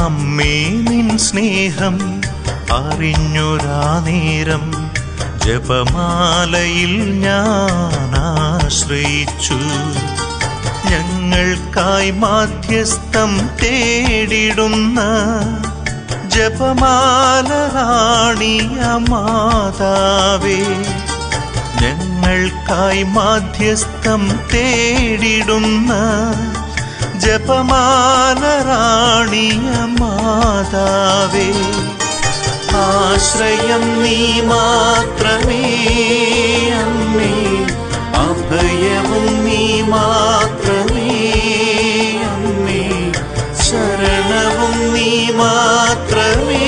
അമ്മേ നിൻ സ്നേഹം അറിഞ്ഞൊരാ നേരം ജപമാലയിൽ ഞാൻ ആശ്രയിച്ചു. ഞങ്ങൾക്കായി മാധ്യസ്ഥം തേടിടുന്ന ജപമാല റാണിയ മാതാവേ, ഞങ്ങൾക്കായി മാധ്യസ്ഥം തേടിടുന്ന ജപമാല റാണിയ മാതാവേ, ആശ്രയം നീ മാത്രമേ അമ്മേ, അഭയവും നീ മാത്രമേ അമ്മേ, ശരണവും നീ മാത്രമേ